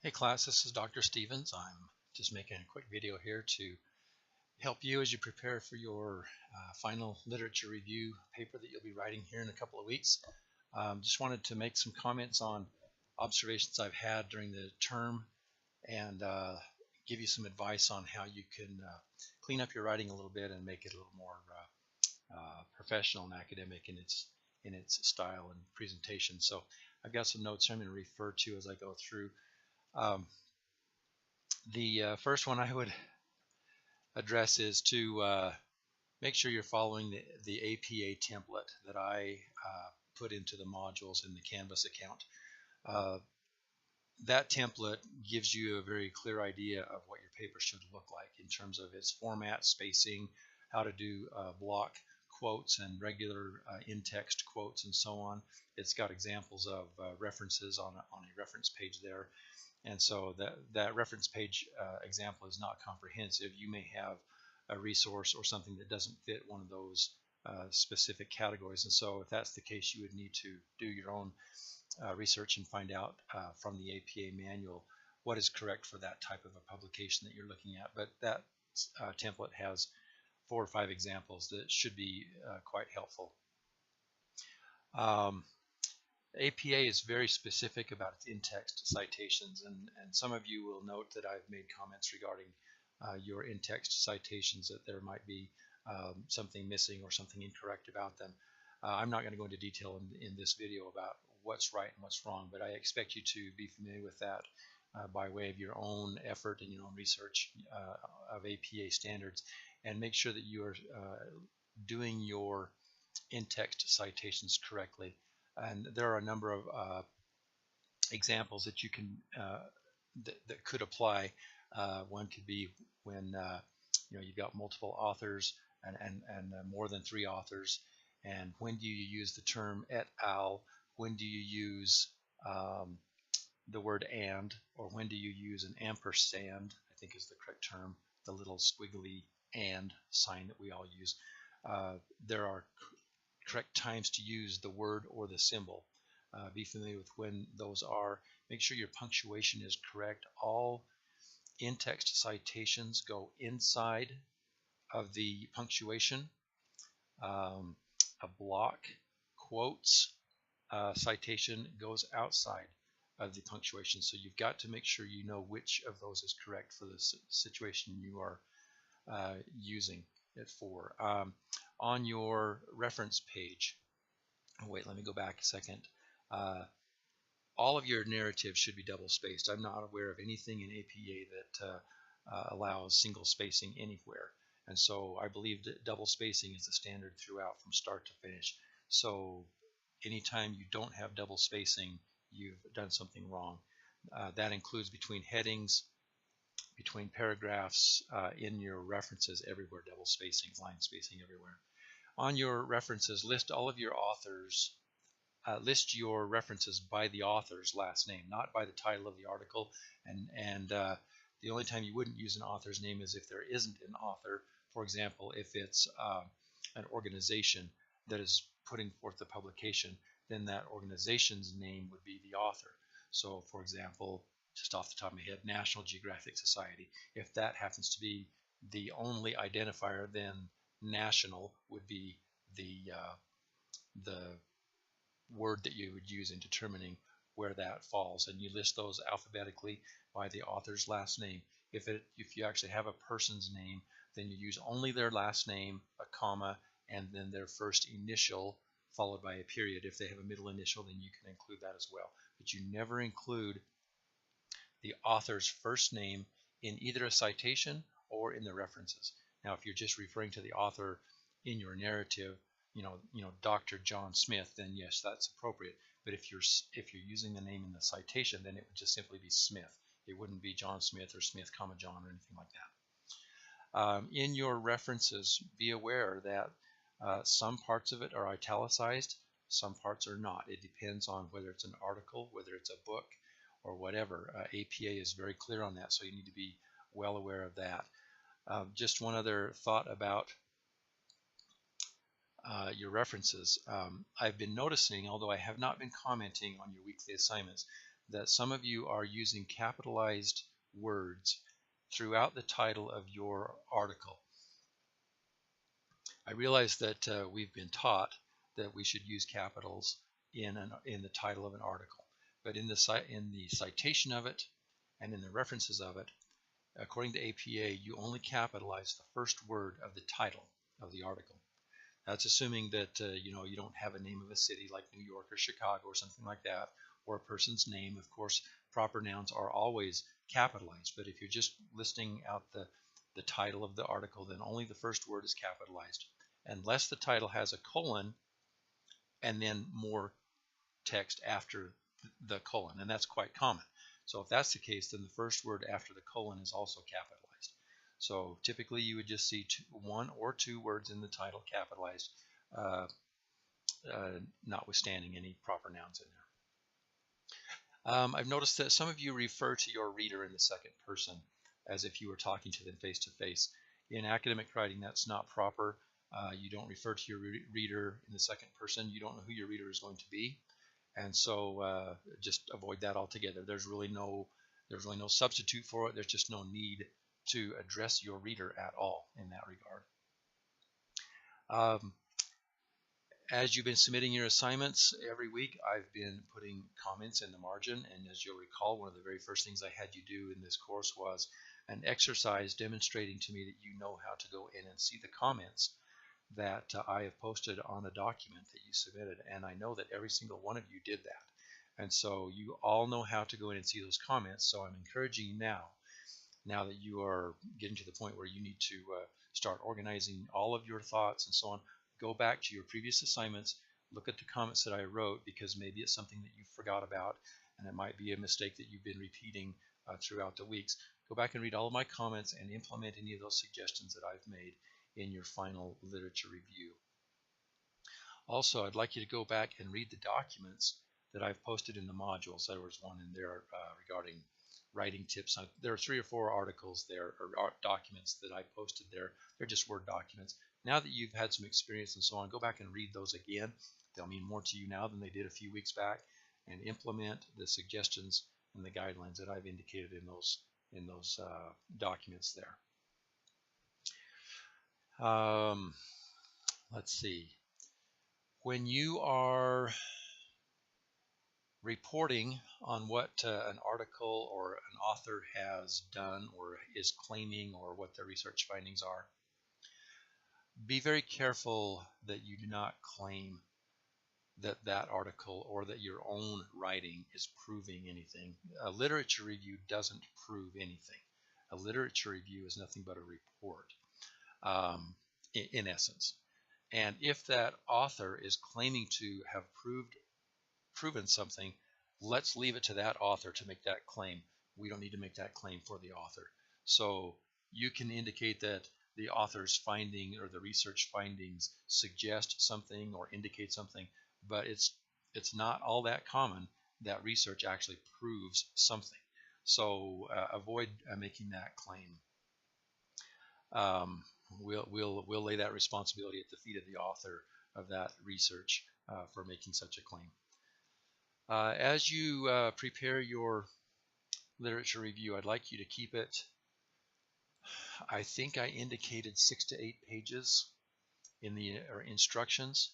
Hey class, this is Dr. Stevens. I'm just making a quick video here to help you as you prepare for your final literature review paper that you'll be writing here in a couple of weeks. Just wanted to make some comments on observations I've had during the term and give you some advice on how you can clean up your writing a little bit and make it a little more professional and academic in its style and presentation. So I've got some notes I'm going to refer to as I go through. Um, the first one I would address is to make sure you're following the APA template that I put into the modules in the Canvas account. That template gives you a very clear idea of what your paper should look like in terms of its format, spacing, how to do block quotes and regular in-text quotes and so on. It's got examples of references on a reference page there. And so that reference page example is not comprehensive. You may have a resource or something that doesn't fit one of those specific categories. And so if that's the case, you would need to do your own research and find out from the APA manual what is correct for that type of a publication that you're looking at. But that template has 4 or 5 examples that should be quite helpful. APA is very specific about its in-text citations, and some of you will note that I've made comments regarding your in-text citations, that there might be something missing or something incorrect about them. I'm not going to go into detail in this video about what's right and what's wrong, but I expect you to be familiar with that by way of your own effort and your own research of APA standards, and make sure that you are doing your in-text citations correctly. And there are a number of examples that you can that could apply. One could be when you've got multiple authors and more than 3 authors, and when do you use the term et al? When do you use the word and, or when do you use an ampersand, I think is the correct term, the little squiggly and sign that we all use. There are correct times to use the word or the symbol. Be familiar with when those are. Make sure your punctuation is correct. All in-text citations go inside of the punctuation. A block quotes citation goes outside of the punctuation. So you've got to make sure you know which of those is correct for the situation you are using it for. On your reference page, wait, let me go back a second. All of your narratives should be double spaced. I'm not aware of anything in APA that allows single spacing anywhere. And so I believe that double spacing is the standard throughout from start to finish. So anytime you don't have double spacing, you've done something wrong. That includes between headings, between paragraphs, in your references everywhere, double spacing, line spacing everywhere. On your references, list all of your authors. List your references by the author's last name, not by the title of the article. And the only time you wouldn't use an author's name is if there isn't an author. For example, if it's an organization that is putting forth the publication, then that organization's name would be the author. So, for example, just off the top of my head, National Geographic Society. If that happens to be the only identifier, then national would be the word that you would use in determining where that falls, and you list those alphabetically by the author's last name. If you actually have a person's name, then you use only their last name, a comma, and then their first initial followed by a period. If they have a middle initial, then you can include that as well. But you never include the author's first name in either a citation or in the references. Now, if you're just referring to the author in your narrative, Dr. John Smith, then yes, that's appropriate. But if you're using the name in the citation, then it would just simply be Smith. It wouldn't be John Smith or Smith, John, or anything like that. In your references, be aware that some parts of it are italicized, some parts are not. It depends on whether it's an article, whether it's a book, or whatever. APA is very clear on that, so you need to be well aware of that. Just one other thought about your references. I've been noticing, although I have not been commenting on your weekly assignments, that some of you are using capitalized words throughout the title of your article. I realize that we've been taught that we should use capitals in the title of an article, but in the citation of it and in the references of it, according to APA, you only capitalize the first word of the title of the article. That's assuming that you don't have a name of a city like New York or Chicago or something like that, or a person's name. Of course, proper nouns are always capitalized, but if you're just listing out the title of the article, then only the first word is capitalized, unless the title has a colon and then more text after the colon, and that's quite common. So if that's the case, then the first word after the colon is also capitalized. So typically you would just see one or two words in the title capitalized, notwithstanding any proper nouns in there. I've noticed that some of you refer to your reader in the second person as if you were talking to them face to face. In academic writing, that's not proper. You don't refer to your reader in the second person. You don't know who your reader is going to be, and so just avoid that altogether. There's really no substitute for it. There's just no need to address your reader at all in that regard. As you've been submitting your assignments every week, I've been putting comments in the margin, and as you'll recall, one of the very first things I had you do in this course was an exercise demonstrating to me that you know how to go in and see the comments that I have posted on the document that you submitted, and I know that every single one of you did that. And so you all know how to go in and see those comments, so I'm encouraging you now that you are getting to the point where you need to start organizing all of your thoughts and so on, go back to your previous assignments, look at the comments that I wrote, because maybe it's something that you forgot about, and it might be a mistake that you've been repeating throughout the weeks. Go back and read all of my comments and implement any of those suggestions that I've made in your final literature review. Also, I'd like you to go back and read the documents that I've posted in the modules. There was one in there regarding writing tips. There are 3 or 4 articles there, or documents that I posted there. They're just Word documents. Now that you've had some experience and so on, go back and read those again. They'll mean more to you now than they did a few weeks back, and implement the suggestions and the guidelines that I've indicated in those documents there. Let's see. When you are reporting on what an article or an author has done or is claiming, or what their research findings are, be very careful that you do not claim that article or that your own writing is proving anything. A literature review doesn't prove anything. A literature review is nothing but a report, in essence. And if that author is claiming to have proven something, let's leave it to that author to make that claim. We don't need to make that claim for the author. So you can indicate that the author's finding or the research findings suggest something or indicate something, but it's not all that common that research actually proves something. So avoid making that claim. We'll lay that responsibility at the feet of the author of that research for making such a claim. As you prepare your literature review, I'd like you to keep it, I think I indicated 6 to 8 pages in the instructions.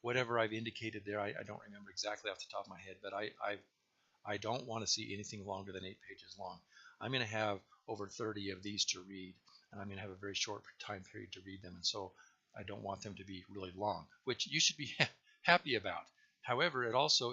Whatever I've indicated there, I don't remember exactly off the top of my head, but I don't want to see anything longer than 8 pages long. I'm going to have over 30 of these to read, and I'm going to have a very short time period to read them, and so I don't want them to be really long, which you should be happy about. However, it also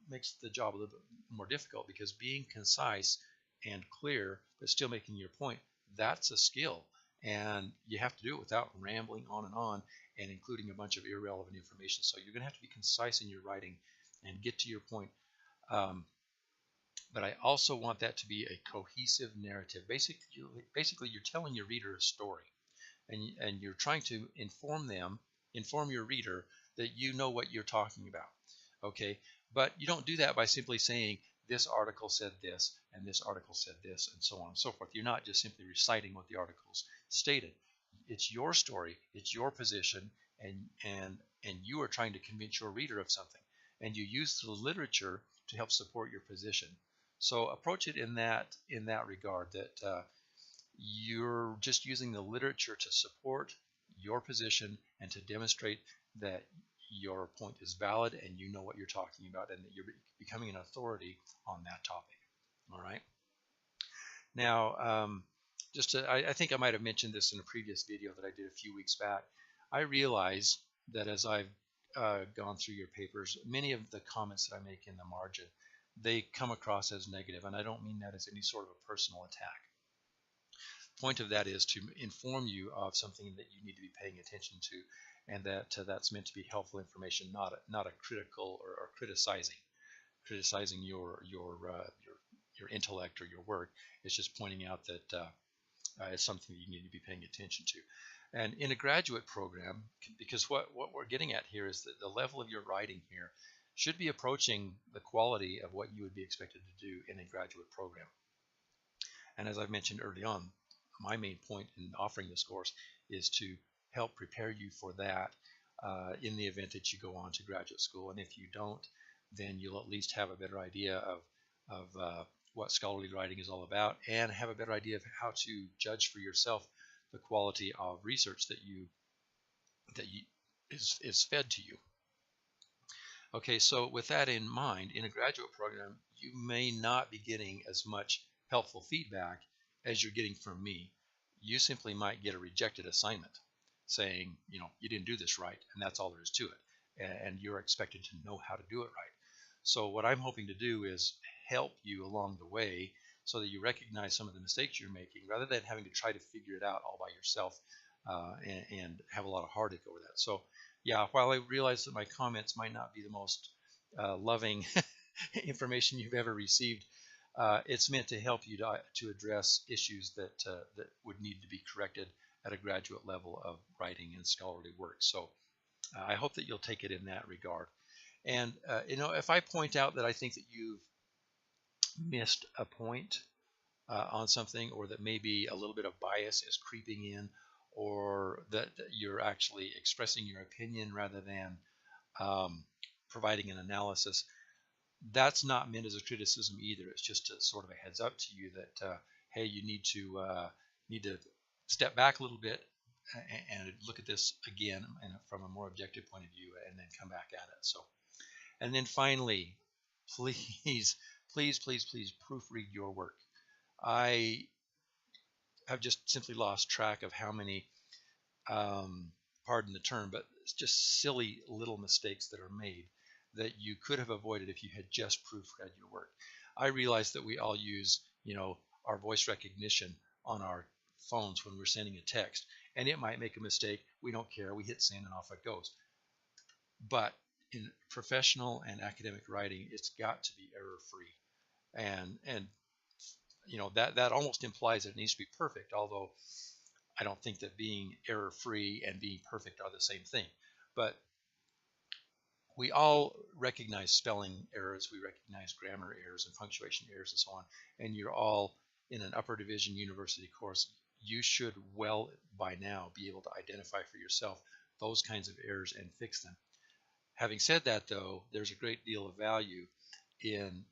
makes the job a little bit more difficult, because being concise and clear but still making your point, that's a skill, and you have to do it without rambling on and including a bunch of irrelevant information. So you're going to have to be concise in your writing and get to your point. But I also want that to be a cohesive narrative. Basically, you're telling your reader a story, and you're trying to inform your reader that you know what you're talking about. Okay, but you don't do that by simply saying this article said this and this article said this and so on and so forth. You're not just simply reciting what the articles stated. It's your story, it's your position, and you are trying to convince your reader of something, and you use the literature to help support your position. So approach it in that regard, that you're just using the literature to support your position and to demonstrate that your point is valid and you know what you're talking about and that you're becoming an authority on that topic. All right. Now, I think I might have mentioned this in a previous video that I did a few weeks back. I realize that as I've gone through your papers, many of the comments that I make in the margin, they come across as negative, and I don't mean that as any sort of a personal attack. The point of that is to inform you of something that you need to be paying attention to, and that that's meant to be helpful information, not a critical or criticizing your intellect or your work. It's just pointing out that it's something that you need to be paying attention to. And in a graduate program, because what we're getting at here is that the level of your writing here should be approaching the quality of what you would be expected to do in a graduate program. And as I've mentioned early on, my main point in offering this course is to help prepare you for that in the event that you go on to graduate school. And if you don't, then you'll at least have a better idea of what scholarly writing is all about, and have a better idea of how to judge for yourself the quality of research that is fed to you. Okay, so with that in mind, in a graduate program, you may not be getting as much helpful feedback as you're getting from me. You simply might get a rejected assignment saying, you didn't do this right, and that's all there is to it. And you're expected to know how to do it right. So what I'm hoping to do is help you along the way so that you recognize some of the mistakes you're making, rather than having to try to figure it out all by yourself and have a lot of heartache over that. So yeah, while I realize that my comments might not be the most loving information you've ever received, it's meant to help you to address issues that would need to be corrected at a graduate level of writing and scholarly work. So I hope that you'll take it in that regard. And if I point out that I think that you've missed a point on something, or that maybe a little bit of bias is creeping in, or that you're actually expressing your opinion rather than providing an analysis, that's not meant as a criticism either. It's just a sort of a heads up to you that hey, you need to step back a little bit and look at this again and from a more objective point of view, and then come back at it. So, and then finally, please proofread your work. I have just simply lost track of how many, pardon the term, but it's just silly little mistakes that are made that you could have avoided if you had just proofread your work. I realize that we all use, our voice recognition on our phones when we're sending a text, and it might make a mistake. We don't care. We hit send and off it goes. But in professional and academic writing, it's got to be error-free, and that almost implies that it needs to be perfect, although I don't think that being error-free and being perfect are the same thing. But we all recognize spelling errors, we recognize grammar errors and punctuation errors and so on, and you're all in an upper division university course. You should well by now be able to identify for yourself those kinds of errors and fix them. Having said that, though, there's a great deal of value in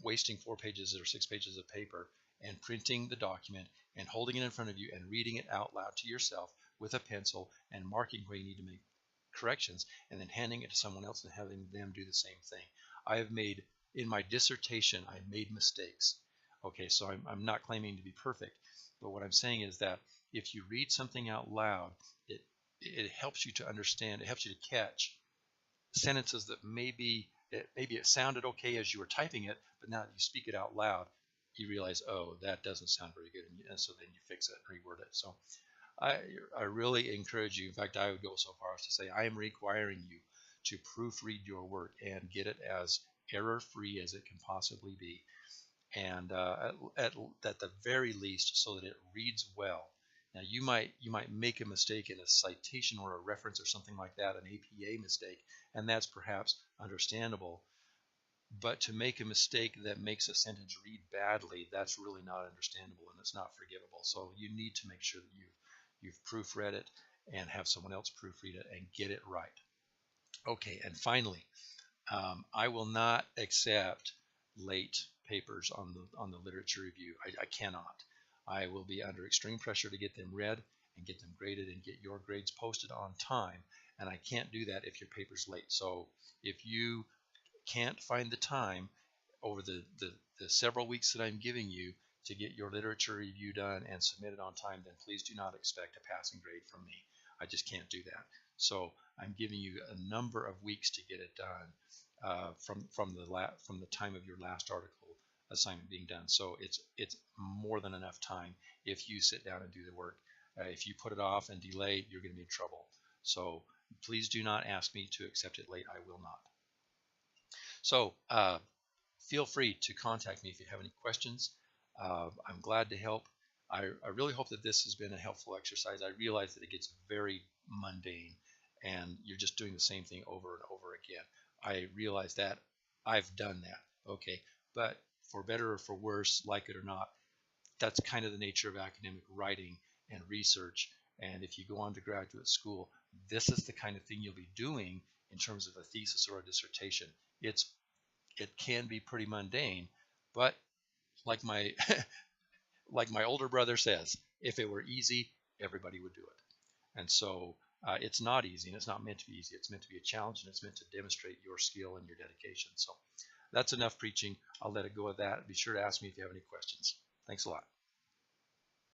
wasting 4 pages or 6 pages of paper and printing the document and holding it in front of you and reading it out loud to yourself with a pencil and marking where you need to make corrections, and then handing it to someone else and having them do the same thing. I have made, in my dissertation, I made mistakes. Okay, so I'm not claiming to be perfect, but what I'm saying is that if you read something out loud, it helps you to understand, it helps you to catch sentences that maybe it sounded okay as you were typing it, but now that you speak it out loud, you realize, oh, that doesn't sound very good, and so then you fix it and reword it. So I really encourage you. In fact, I would go so far as to say I am requiring you to proofread your work and get it as error-free as it can possibly be, and at the very least, so that it reads well. Now, you might make a mistake in a citation or a reference or something like that, an APA mistake, and that's perhaps understandable. But to make a mistake that makes a sentence read badly, that's really not understandable, and it's not forgivable. So you need to make sure that you've proofread it and have someone else proofread it and get it right. Okay, and finally, I will not accept late papers on the literature review. I cannot. I will be under extreme pressure to get them read and get them graded and get your grades posted on time, and I can't do that if your paper's late. So if you can't find the time over the several weeks that I'm giving you to get your literature review done and submitted on time, then please do not expect a passing grade from me. I just can't do that. So I'm giving you a number of weeks to get it done from the time of your last article assignment being done. So it's more than enough time if you sit down and do the work. If you put it off and delay, you're going to be in trouble. So please do not ask me to accept it late. I will not. So feel free to contact me if you have any questions. I'm glad to help. I really hope that this has been a helpful exercise. I realize that it gets very mundane and you're just doing the same thing over and over again. I realize that. I've done that. Okay, but for better or for worse, like it or not, that's kind of the nature of academic writing and research. And if you go on to graduate school, this is the kind of thing you'll be doing in terms of a thesis or a dissertation. It can be pretty mundane, but like my like my older brother says, if it were easy, everybody would do it. And so it's not easy, and it's not meant to be easy. It's meant to be a challenge, and it's meant to demonstrate your skill and your dedication. So that's enough preaching. I'll let it go at that. Be sure to ask me if you have any questions. Thanks a lot.